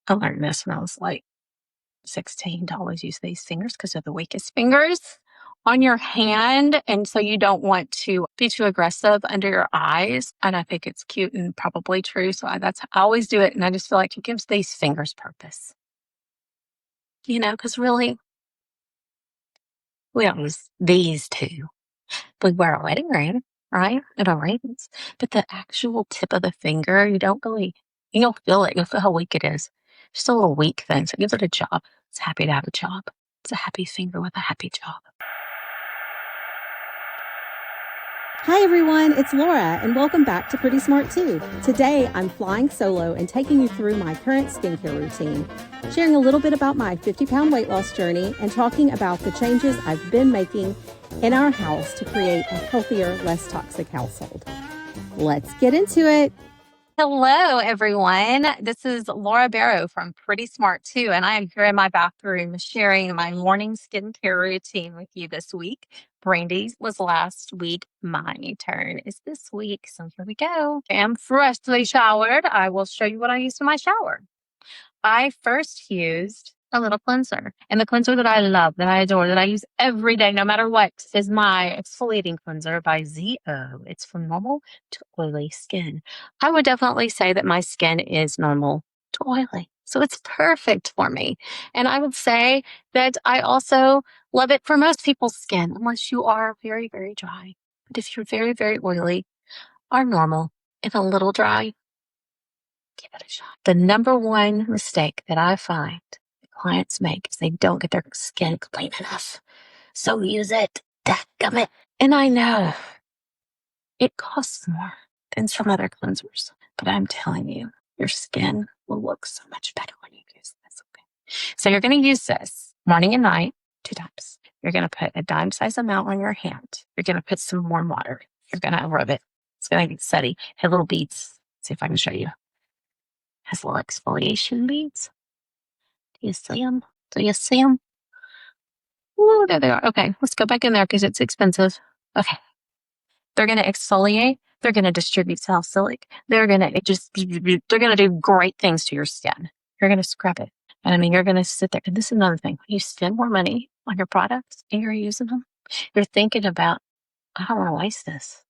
I learned this when I was like 16 to always use these fingers because they're the weakest fingers on your hand. And so you don't want to be too aggressive under your eyes. And I think it's cute and probably true. So I always do it. And I just feel like it gives these fingers purpose. You know, because really, we don't use these two. We wear a wedding ring, right? And our rings. But the actual tip of the finger, you'll feel it. You'll feel how weak it is. Just a little weak thing. So it gives it a job. It's happy to have a job. It's a happy finger with a happy job. Hi everyone, it's Laura and welcome back to Pretty Smart Too. Today I'm flying solo and taking you through my current skincare routine, sharing a little bit about my 50-pound weight loss journey and talking about the changes I've been making in our house to create a healthier, less toxic household. Let's get into it. Hello, everyone. This is Laura Barrow from Pretty Smart Too, and I am here in my bathroom sharing my morning skincare routine with you this week. Brandy's was last week. My turn is this week. So here we go. I'm freshly showered. I will show you what I used in my shower. I first used a little cleanser, and the cleanser that I love, that I adore, that I use every day, no matter what, is my Exfoliating Cleanser by ZO. It's from normal to oily skin. I would definitely say that my skin is normal to oily. So it's perfect for me. And I would say that I also love it for most people's skin, unless you are very, very dry. But if you're very, very oily, are normal, and a little dry, give it a shot. The number one mistake that I find clients make is they don't get their skin clean enough. So use it. Dadgummit. And I know it costs more than some other cleansers, but I'm telling you, your skin will look so much better when you use this. Okay. So you're going to use this morning and night 2 times. You're going to put a dime size amount on your hand. You're going to put some warm water. You're going to rub it. It's going to get steady. Have little beads. See if I can show you. Has little exfoliation beads. Do you see them? Do you see them? Ooh, there they are. Okay, let's go back in there because it's expensive. Okay. They're going to exfoliate. They're going to distribute salicylic. They're going to do great things to your skin. You're going to scrub it. And I mean, you're going to sit there. And this is another thing. When you spend more money on your products and you're using them, you're thinking about, I don't want to waste this.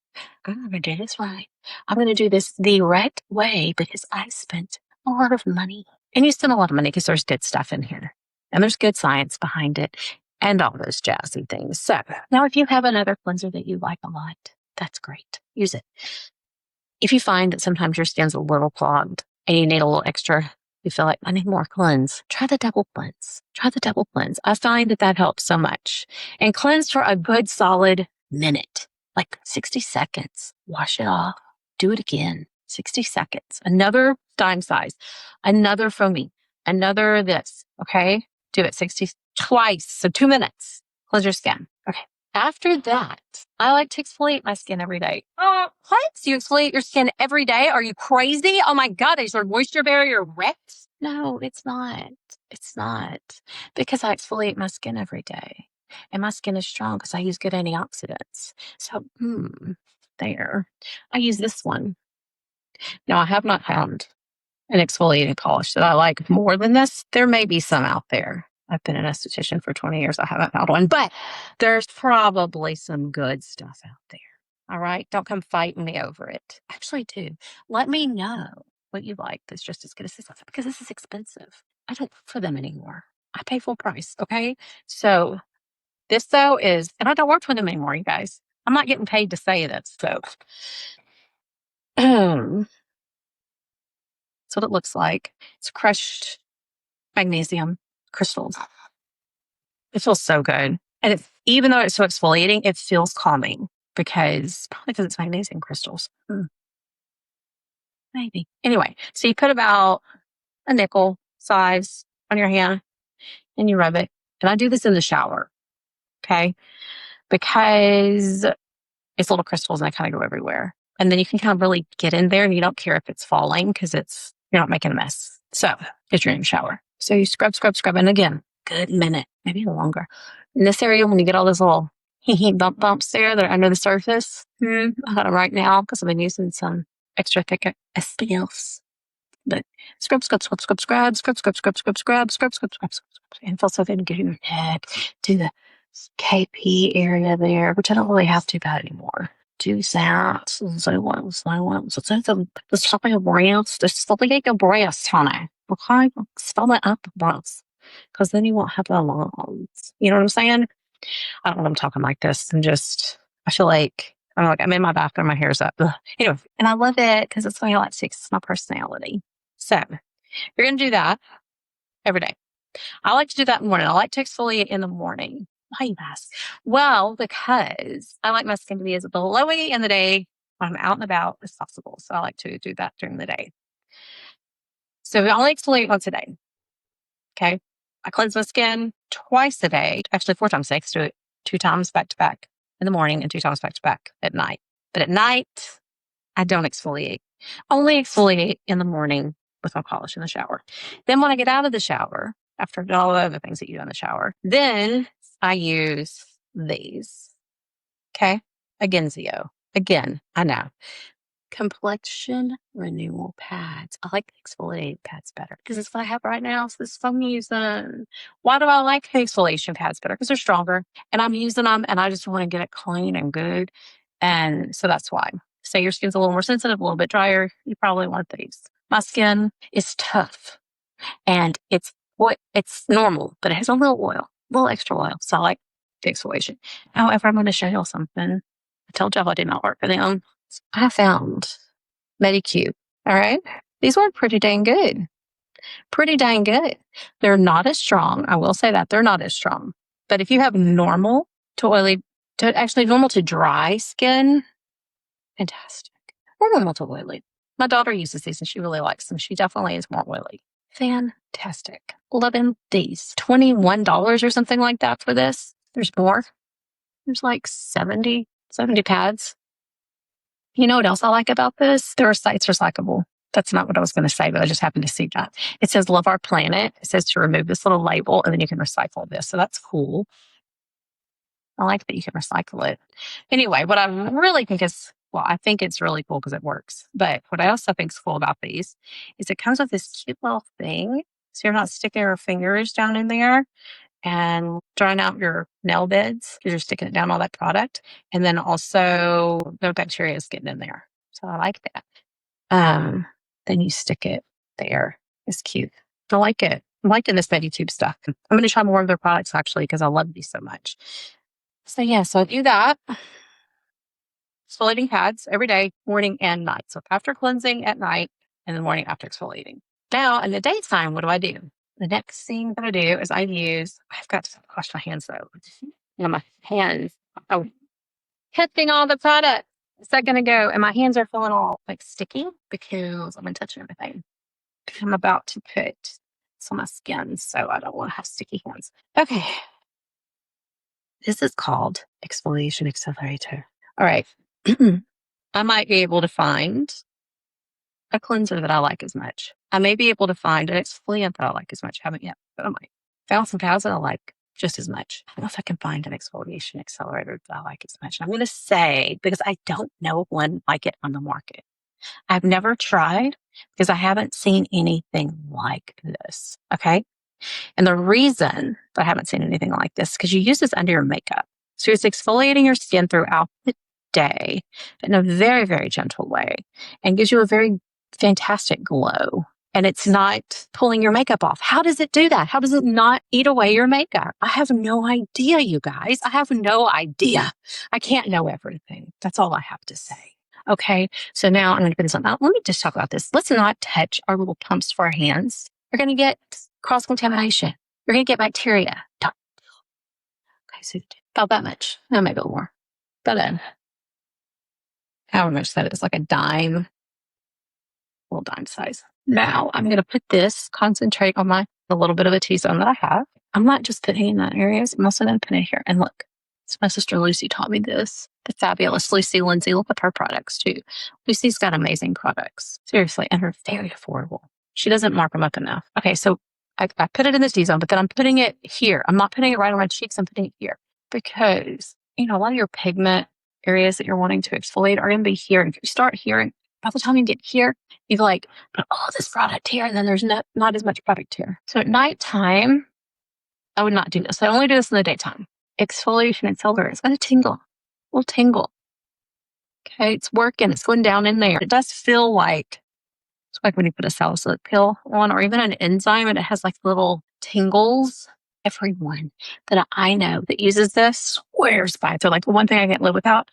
I'm going to do this right. I'm going to do this the right way because I spent a lot of money. And you spend a lot of money because there's good stuff in here. And there's good science behind it and all those jazzy things. So now if you have another cleanser that you like a lot, that's great. Use it. If you find that sometimes your skin's a little clogged and you need a little extra, you feel like, I need more cleanse, try the double cleanse. Try the double cleanse. I find that helps so much. And cleanse for a good solid minute, like 60 seconds. Wash it off. Do it again. 60 seconds. Another dime size. Another foamy. Another this. Okay? Do it 60 twice. So 2 minutes. Cleanse your skin. Okay. After that, I like to exfoliate my skin every day. What? You exfoliate your skin every day? Are you crazy? Oh my God, is your moisture barrier wrecked? No, it's not. It's not. Because I exfoliate my skin every day. And my skin is strong because I use good antioxidants. So, there. I use this one. Now, I have not found an exfoliating polish that I like more than this. There may be some out there. I've been an esthetician for 20 years. I haven't found one, but there's probably some good stuff out there. All right. Don't come fighting me over it. Actually, do. Let me know what you like that's just as good as this because this is expensive. I don't work for them anymore. I pay full price. Okay. So this though is, and I don't work for them anymore, you guys. I'm not getting paid to say this. So that's what it looks like. It's crushed magnesium crystals. It feels so good. And even though it's so exfoliating, it feels calming probably because it's magnesium crystals. Maybe. Anyway, so you put about a nickel size on your hand and you rub it. And I do this in the shower. Okay. Because it's little crystals and they kind of go everywhere. And then you can kind of really get in there and you don't care if it's falling because you're not making a mess. So if you're in the shower. So you scrub. And again, good minute, maybe longer. In this area, when you get all those little bumps there that are under the surface, I got them right now because I've been using some extra thick SPFs. But scrub, scrub, scrub, scrub, scrub, scrub, scrub, scrub, scrub, scrub, scrub, scrub, scrub, scrub, and it feels so good to get in your neck, to the KP area there, which I don't really have too bad anymore. Do that. So what? So the stuff like a breast, the stuff like a breast, honey. Okay, spell that up, breast, because then you won't have the lines. You know what I'm saying? I don't know what I'm talking like this, and just I feel like I'm in my bathroom, my hair's up. Ugh. Anyway, and I love it because it's what I like to express my personality. So you're gonna do that every day. I like to do that in the morning. I like to exfoliate in the morning. Why you ask? Well, because I like my skin to be as glowy in the day when I'm out and about as possible. So I like to do that during the day. So I only exfoliate once a day. Okay. I cleanse my skin twice a day, actually 4 times a day. Do it 2 times back to back in the morning and 2 times back to back at night. But at night, I don't exfoliate. Only exfoliate in the morning with my polish in the shower. Then when I get out of the shower, after all the other things that you do in the shower, then I use these. Okay. Again, ZO. Again, I know. Complexion Renewal Pads. I like the exfoliating pads better because it's what I have right now. So this is what I'm using. Why do I like the exfoliation pads better? Because they're stronger and I'm using them and I just want to get it clean and good. And so that's why. Say your skin's a little more sensitive, a little bit drier, you probably want these. My skin is tough and it's normal, but it has a little extra oil. So I like the exfoliation. However, I'm going to show you something. I told y'all I did not work for them. I found MediCube. All right. These work pretty dang good. Pretty dang good. They're not as strong. I will say that they're not as strong. But if you have normal to normal to dry skin, fantastic. Or normal to oily. My daughter uses these and she really likes them. She definitely is more oily. Fantastic. Loving these. $21 or something like that for this. There's more. There's like 70 pads. You know what else I like about this? It's recyclable. That's not what I was going to say, but I just happened to see that. It says Love Our Planet. It says to remove this little label and then you can recycle this. So that's cool. I like that you can recycle it. Anyway, what I really think I think it's really cool because it works. But what I also think is cool about these is it comes with this cute little thing. So you're not sticking your fingers down in there and drying out your nail beds because you're sticking it down all that product. And then also no bacteria is getting in there. So I like that. Then you stick it there. It's cute. I like it. I'm liking this MediTube stuff. I'm going to try more of their products actually because I love these so much. So yeah, so I do that. Exfoliating pads every day, morning and night. So after cleansing at night and the morning after exfoliating. Now in the daytime, what do I do? The next thing that I do is I've got to wash my hands though. My hands are touching all the product a second ago and my hands are feeling all like sticky because I've been touching everything. I'm about to put this on my skin, so I don't want to have sticky hands. Okay. This is called Exfoliation Accelerator. All right. I might be able to find a cleanser that I like as much. I may be able to find an exfoliant that I like as much. I haven't yet, but I might. Found some pads that I like just as much. I don't know if I can find an exfoliation accelerator that I like as much. And I'm going to say, because I don't know one like it on the market. I've never tried because I haven't seen anything like this. Okay. And the reason that I haven't seen anything like this, because you use this under your makeup. So it's exfoliating your skin throughout the day in a very, very gentle way and gives you a very fantastic glow. And it's not pulling your makeup off. How does it do that? How does it not eat away your makeup? I have no idea, you guys. I have no idea. I can't know everything. That's all I have to say. Okay. So now I'm going to put this on. Now, let me just talk about this. Let's not touch our little pumps for our hands. You're going to get cross-contamination. You're going to get bacteria. Okay, so about that much. That might go more. About that. However much that is, like a dime. Little dime size. Now I'm going to put this, concentrate on the little bit of a T-zone that I have. I'm not just putting in that areas. I'm also going to put it here. And look, my sister Lucy taught me this. The fabulous Lucy Lindsay. Look at her products too. Lucy's got amazing products. Seriously. And they're very affordable. She doesn't mark them up enough. Okay. So I put it in the T-zone, but then I'm putting it here. I'm not putting it right on my cheeks. I'm putting it here because, a lot of your pigment areas that you're wanting to exfoliate are going to be here. And if you start here, By the time you get here, you've like put all this product here, and then there's not as much product here. So at nighttime, I would not do this. I only do this in the daytime. Exfoliation Accelerator. It's got a tingle. Little tingle. Okay, it's working. It's going down in there. It does feel like, it's like when you put a salicylic pill on or even an enzyme and it has like little tingles. Everyone that I know that uses this swears by it. They're like, the one thing I can't live without,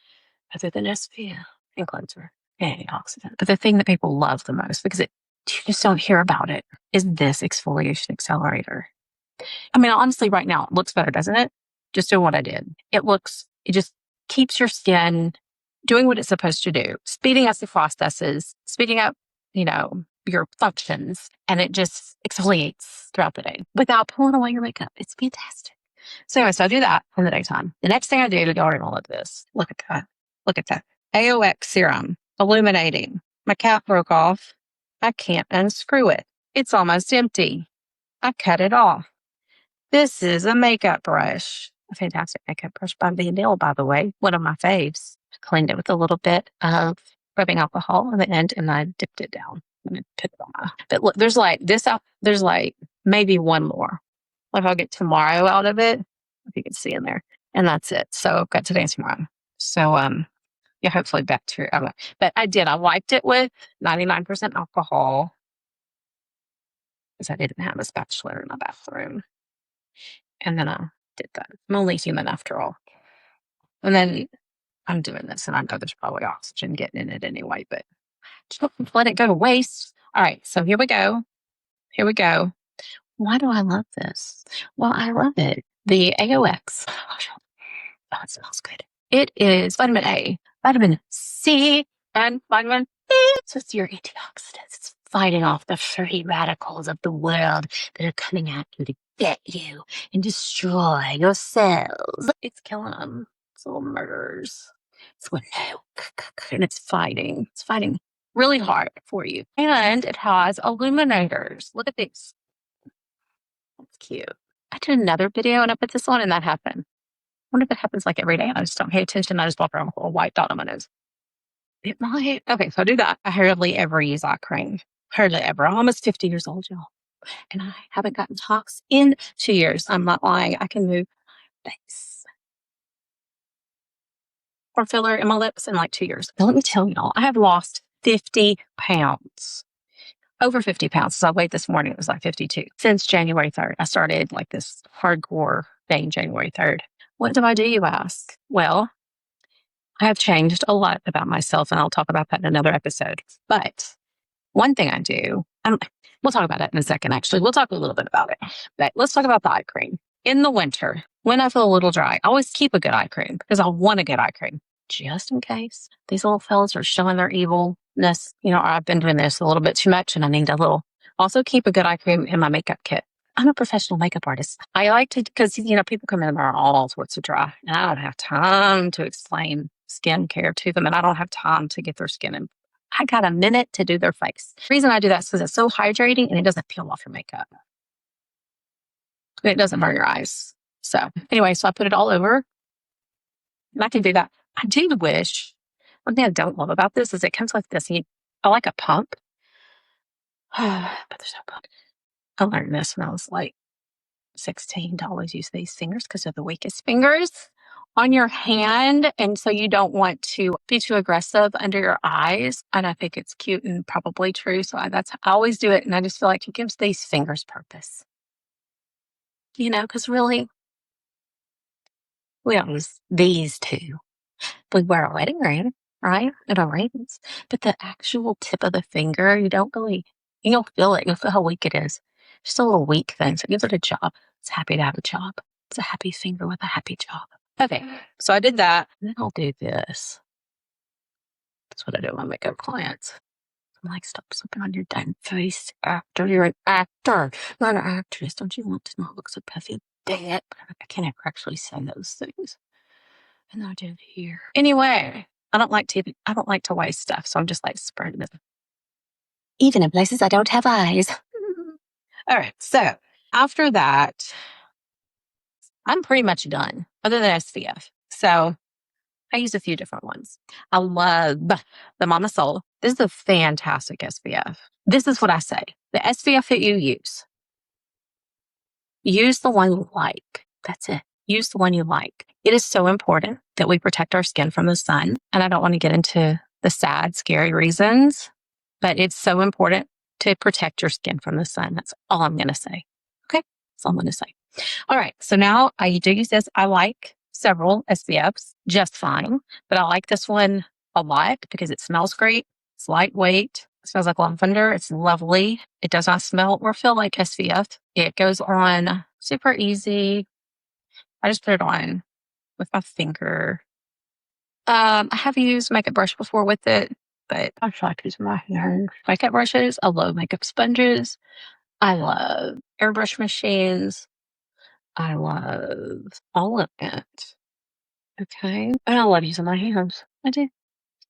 other than SPF and cleanser and antioxidant. But the thing that people love the most, because you just don't hear about it, is this exfoliation accelerator. I mean, honestly, right now, it looks better, doesn't it? Just doing what I did. It just keeps your skin doing what it's supposed to do, speeding up the processes, speeding up, your functions, and it just exfoliates throughout the day without pulling away your makeup. It's fantastic. So anyway, so I do that in the daytime. The next thing I do to go in all of this, look at that. Look at that. AOX Serum, illuminating. My cap broke off. I can't unscrew it. It's almost empty. I cut it off. This is a makeup brush. A fantastic makeup brush by Vanille, by the way. One of my faves. I cleaned it with a little bit of rubbing alcohol on the end, and I dipped it down. And put it on my. But look, there's like maybe one more. Like I'll get tomorrow out of it, if you can see in there, and that's it. So I've got today and tomorrow. So yeah, hopefully bacteria. I don't know. But I wiped it with 99% alcohol because I didn't have a spatula in my bathroom. And then I did that. I'm only human after all. And then I'm doing this, and I know there's probably oxygen getting in it anyway, but just don't let it go to waste. All right, so here we go. Why do I love this? Well, I love it. The AOX. Oh, it smells good. It is vitamin A, vitamin C, and vitamin E. So it's your antioxidants. It's fighting off the free radicals of the world that are coming at you to get you and destroy your cells. It's killing them. It's little murderers. It's going no, and it's fighting. It's fighting really hard for you. And it has illuminators. Look at these. That's cute. I did another video and I put this on and that happened. I wonder if it happens like every day. I just don't pay attention. I just walk around with a little white dot on my nose. It might. Okay, so I do that. I hardly ever use eye cream. Hardly ever. I'm almost 50 years old, y'all. And I haven't gotten tox in 2 years. I'm not lying. I can move my face or filler in my lips in like 2 years. Now, let me tell y'all, I have lost 50 pounds. Over 50 pounds. So I weighed this morning, it was like 52. Since January 3rd, I started like this hardcore thing January 3rd. What do I do, you ask? Well, I have changed a lot about myself, and I'll talk about that in another episode. But one thing I do, we'll talk about it in a second, actually. We'll talk a little bit about it. But let's talk about the eye cream. In the winter, when I feel a little dry, I always keep a good eye cream because I want a good eye cream just in case these little fellas are showing their evilness. Or I've been doing this a little bit too much and I need a little. Also keep a good eye cream in my makeup kit. I'm a professional makeup artist. I like to, because, people come in and are all sorts of dry, and I don't have time to explain skincare to them, and I don't have time to get their skin in. I got a minute to do their face. The reason I do that is because it's so hydrating and it doesn't peel off your makeup. And it doesn't burn your eyes. So anyway, so I put it all over, and I can do that. I do wish, one thing I don't love about this is it comes like this. I like a pump, but there's no pump. I learned this when I was like 16 to always use these fingers because they're the weakest fingers on your hand. And so you don't want to be too aggressive under your eyes. And I think it's cute and probably true. So I always do it. And I just feel like it gives these fingers purpose. Because really, we don't use these two. We wear a wedding ring, right? And our rings. But the actual tip of the finger, you don't feel it. You'll feel how weak it is. Just a little weak thing. So it gives it a job. It's happy to have a job. It's a happy finger with a happy job. Okay, so I did that. And then I'll do this. That's what I do with my makeup clients. I'm like, stop slipping on your damn face, actor. You're an actor, not an actress. Don't you want to know how it looks so puffy? Dang it. I can't ever actually say those things. And then I do it here. Anyway, I don't like to waste stuff, so I'm just like spreading it. Even in places I don't have eyes. All right, so after that, I'm pretty much done, other than SPF. So I use a few different ones. I love the Mama Sol. This is a fantastic SPF. This is what I say. The SPF that you use the one you like. That's it. Use the one you like. It is so important that we protect our skin from the sun. And I don't want to get into the sad, scary reasons, but it's so important to protect your skin from the sun. That's all I'm going to say. Okay. That's all I'm going to say. All right. So now I do use this. I like several SPFs just fine, but I like this one a lot because it smells great. It's lightweight. It smells like lavender. It's lovely. It does not smell or feel like SPF. It goes on super easy. I just put it on with my finger. I have used makeup brush before with it, but I just like using my hands. Makeup brushes. I love makeup sponges. I love airbrush machines. I love all of it. Okay. And I love using my hands. I do.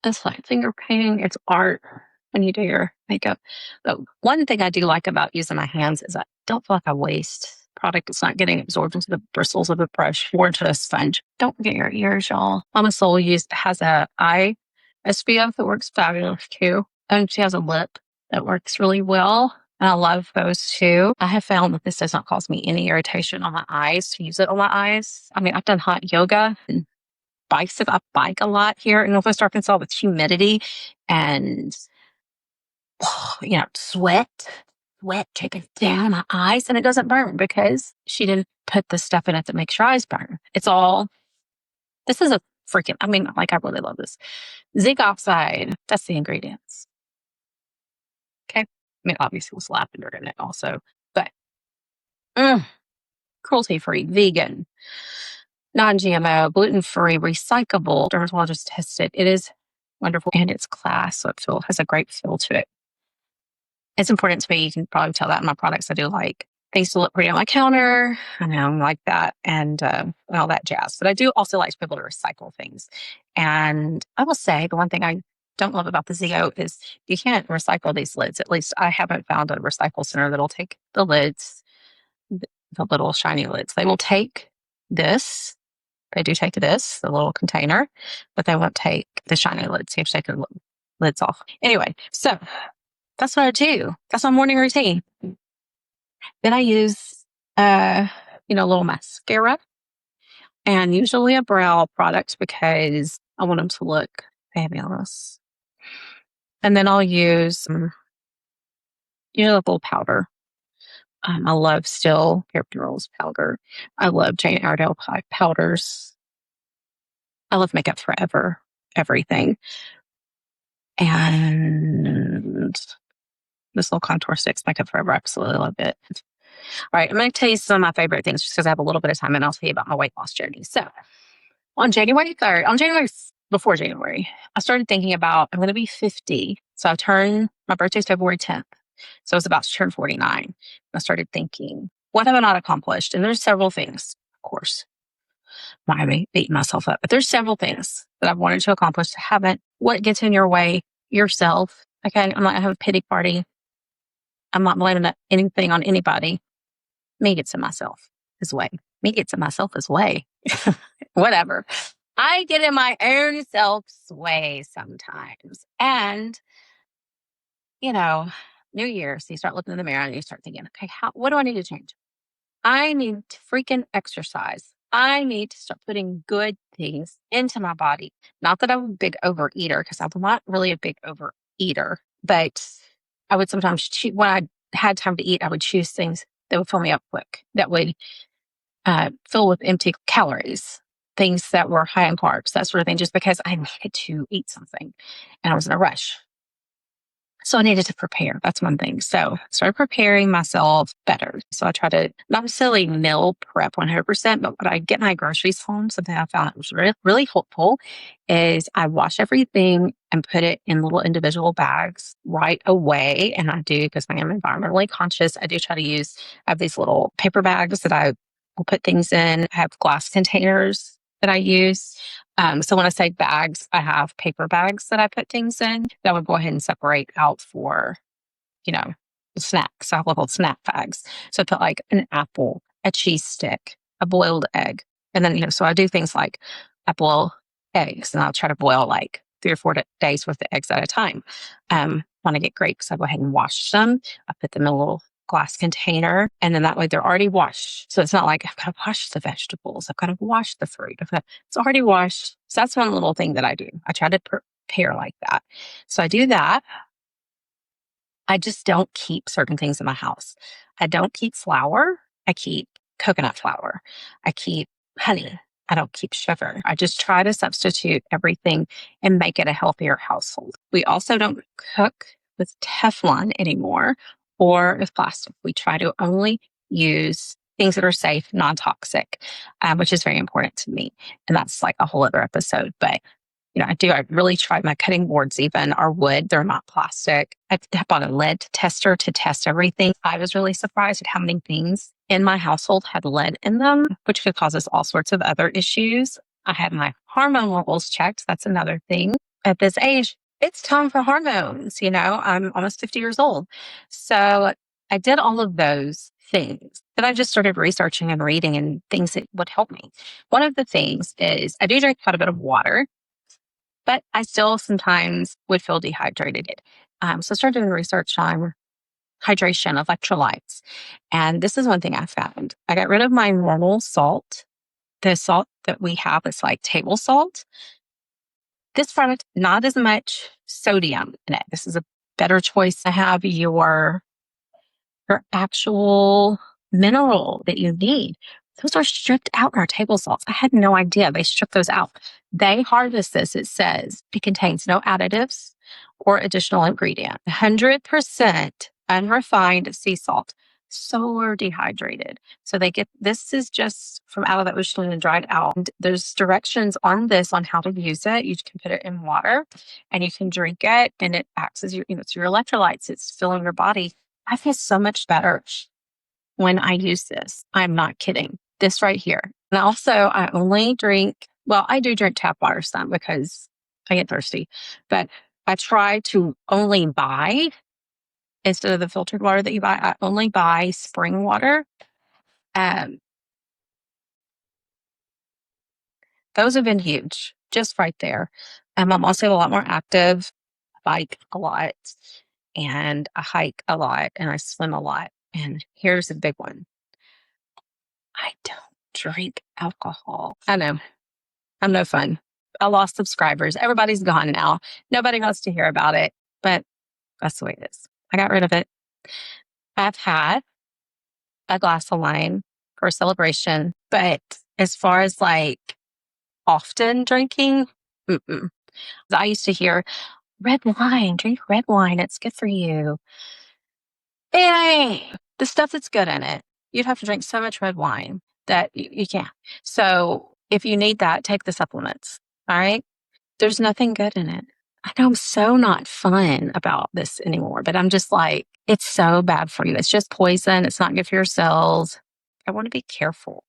It's like finger painting. It's art when you do your makeup. But one thing I do like about using my hands is I don't feel like I waste product. It's not getting absorbed into the bristles of the brush or into a sponge. Don't forget your ears, y'all. Mama Sol has a eye SPF that works fabulous too. And she has a lip that works really well. And I love those too. I have found that this does not cause me any irritation on my eyes to use it on my eyes. I mean, I've done hot yoga and I bike a lot here in Northwest Arkansas with humidity and, sweat taking down my eyes, and it doesn't burn because she didn't put the stuff in it that makes your eyes burn. This is I really love this. Zinc oxide, that's the ingredients. Okay. I mean, obviously it was lavender in it also, but cruelty-free, vegan, non-GMO, gluten-free, recyclable. Dermatologist tested. It is wonderful and it's class. So it has a great feel to it. It's important to me. You can probably tell that in my products. I do like things to look pretty on my counter. I know I'm like that and all that jazz. But I do also like to be able to recycle things. And I will say the one thing I don't love about the ZO is you can't recycle these lids. At least I haven't found a recycle center that'll take the lids, the little shiny lids. They will take this. They do take this, the little container, but they won't take the shiny lids. You have to take the lids off. Anyway, so that's what I do. That's my morning routine. Then I use, a little mascara and usually a brow product because I want them to look fabulous. And then I'll use, a little powder. I love Still Hair Rose powder. I love Jane Iredale powders. I love Makeup Forever, everything. And this little contour sticks, Makeup Forever. I absolutely love it. All right, I'm going to tell you some of my favorite things just because I have a little bit of time, and I'll tell you about my weight loss journey. So before January, I started thinking about I'm going to be 50. So my birthday's February 10th. So I was about to turn 49. I started thinking, what have I not accomplished? And there's several things, of course. Why am I beating myself up? But there's several things that I've wanted to accomplish that haven't. What gets in your way? Yourself. Okay, I'm not going to have a pity party. I'm not blaming anything on anybody. Me gets in myself his way. Whatever. I get in my own self's way sometimes. And, New Year. So you start looking in the mirror and you start thinking, okay, what do I need to change? I need to freaking exercise. I need to start putting good things into my body. Not that I'm a big overeater, because I'm not really a big overeater, but I would sometimes when I had time to eat, I would choose things that would fill me up quick, that would fill with empty calories, things that were high in carbs, that sort of thing, just because I needed to eat something and I was in a rush. So I needed to prepare. That's one thing. So I started preparing myself better. So I try to not necessarily meal prep 100%, but when I get my groceries home, something I found that was really, really helpful is I wash everything and put it in little individual bags right away. And I do, because I am environmentally conscious, I have these little paper bags that I will put things in. I have glass containers that I use. So when I say bags, I have paper bags that I put things in that I would go ahead and separate out for, snacks. I have little snack bags. So I put like an apple, a cheese stick, a boiled egg. And then, so I do things like I boil eggs, and I'll try to boil like 3 or 4 days worth of eggs at a time. When I get grapes, I go ahead and wash them. I put them in a little glass container, and then that way they're already washed. So it's not like I've got to wash the vegetables, I've got to wash the fruit. It's already washed. So that's one little thing that I do. I try to prepare like that. So I do that. I just don't keep certain things in my house. I don't keep flour. I keep coconut flour. I keep honey. I don't keep sugar. I just try to substitute everything and make it a healthier household. We also don't cook with Teflon anymore or with plastic. We try to only use things that are safe, non-toxic, which is very important to me. And that's like a whole other episode. But I really tried my cutting boards even are wood. They're not plastic. I bought a lead tester to test everything. I was really surprised at how many things in my household had lead in them, which could cause us all sorts of other issues. I had my hormone levels checked. That's another thing. At this age, it's time for hormones. I'm almost 50 years old. So I did all of those things. Then I just started researching and reading and things that would help me. One of the things is I do drink quite a bit of water, but I still sometimes would feel dehydrated. So I started doing research on hydration, electrolytes. And this is one thing I found. I got rid of my normal salt, the salt that we have is like table salt. This product, not as much sodium in it. This is a better choice to have your actual mineral that you need. Those are stripped out in our table salts. I had no idea they stripped those out. They harvest this. It says it contains no additives or additional ingredient. 100% unrefined sea salt, solar dehydrated. So this is just from out of the ocean and dried out. And there's directions on this on how to use it. You can put it in water and you can drink it, and it acts as it's your electrolytes. It's filling your body. I feel so much better when I use this. I'm not kidding. This right here. And also, I do drink tap water some because I get thirsty, but I try to only buy, instead of the filtered water that you buy, I only buy spring water. Those have been huge, just right there. I'm also a lot more active. I bike a lot, and I hike a lot, and I swim a lot. And here's a big one. I don't drink alcohol. I know. I'm no fun. I lost subscribers. Everybody's gone now. Nobody wants to hear about it, but that's the way it is. I got rid of it. I've had a glass of wine for a celebration, but as far as like often drinking, I used to hear red wine, drink red wine. It's good for you. Hey, the stuff that's good in it, you'd have to drink so much red wine that you can't. So if you need that, take the supplements. All right. There's nothing good in it. I know I'm so not fun about this anymore, but I'm just like, it's so bad for you. It's just poison. It's not good for your cells. I want to be careful,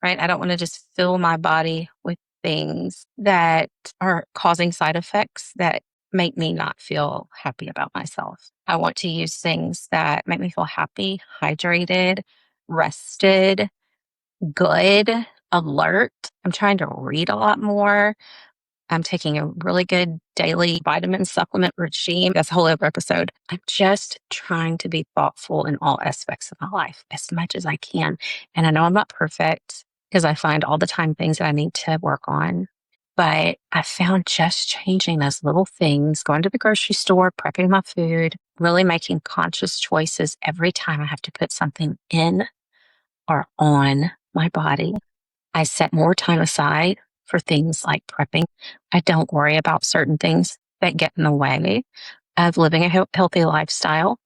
right? I don't want to just fill my body with things that are causing side effects that make me not feel happy about myself. I want to use things that make me feel happy, hydrated, rested, good, alert. I'm trying to read a lot more. I'm taking a really good daily vitamin supplement regime. That's a whole other episode. I'm just trying to be thoughtful in all aspects of my life as much as I can. And I know I'm not perfect because I find all the time things that I need to work on. But I found just changing those little things, going to the grocery store, prepping my food, really making conscious choices every time I have to put something in or on my body. I set more time aside for things like prepping. I don't worry about certain things that get in the way of living a healthy lifestyle.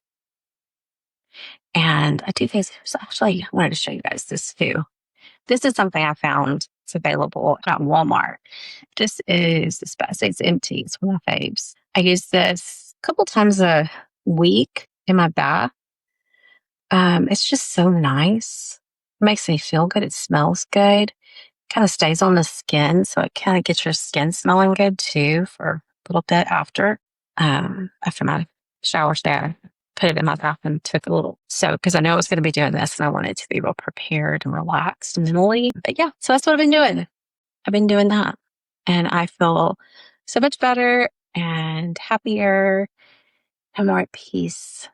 And I do things. So actually, I wanted to show you guys this too. This is something I found. It's available at Walmart. This is the best. It's empty. It's one of my faves. I use this a couple times a week in my bath. It's just so nice. It makes me feel good. It smells good. Kind of stays on the skin, so it kind of gets your skin smelling good too for a little bit after my shower today. I put it in my bath and took a little soak because I know I was going to be doing this and I wanted to be real prepared and relaxed mentally. But yeah, so that's what I've been doing. I've been doing that. and I feel so much better and happier and more at peace.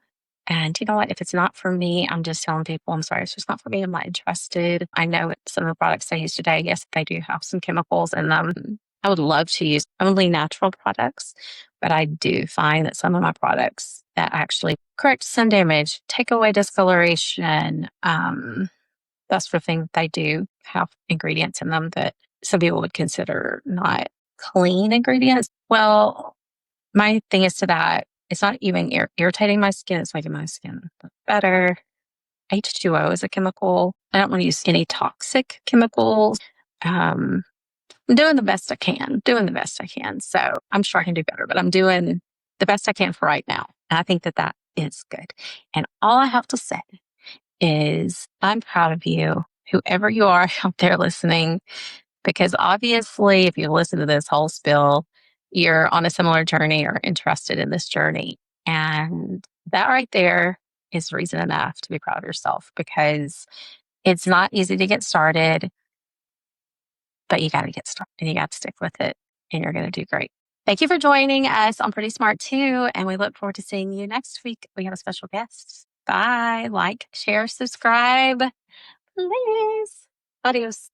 And you know what? If it's not for me, I'm just telling people, I'm sorry, it's just not for me. I'm not interested. I know some of the products I use today, yes, they do have some chemicals in them. I would love to use only natural products, but I do find that some of my products that actually correct sun damage, take away discoloration, that sort of thing, they do have ingredients in them that some people would consider not clean ingredients. Well, my thing is to that, it's not even irritating my skin, it's making my skin look better. H2O is a chemical. I don't want to use any toxic chemicals. I'm doing the best I can, So I'm sure I can do better, but I'm doing the best I can for right now. And I think that that is good. And all I have to say is I'm proud of you, whoever you are out there listening, because obviously, if you listen to this whole spill, you're on a similar journey or interested in this journey. And that right there is reason enough to be proud of yourself, because it's not easy to get started, but you got to get started and you got to stick with it, and you're going to do great. Thank you for joining us on Pretty Smart 2, and we look forward to seeing you next week. We have a special guest. Bye. Like, share, subscribe, please. Adios.